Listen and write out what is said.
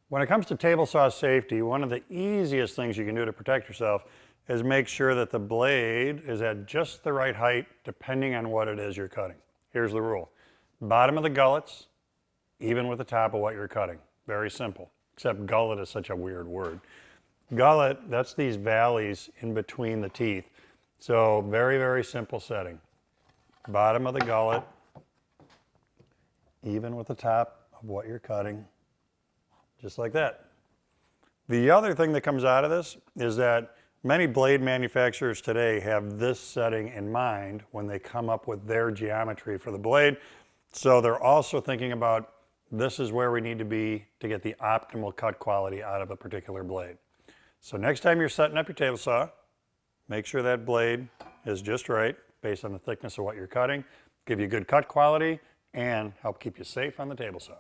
When it comes to table saw safety, one of the easiest things you can do to protect yourself is make sure that the blade is at just the right height depending on what it is you're cutting. Here's the rule. Bottom of the gullets, even with the top of what you're cutting. Very simple, except gullet is such a weird word. Gullet, that's these valleys in between the teeth. So very, very simple setting. Bottom of the gullet, even with the top of what you're cutting, just like that. The other thing that comes out of this is that many blade manufacturers today have this setting in mind when they come up with their geometry for the blade. So they're also thinking about this is where we need to be to get the optimal cut quality out of a particular blade. So next time you're setting up your table saw, make sure that blade is just right based on the thickness of what you're cutting, give you good cut quality, and help keep you safe on the table saw.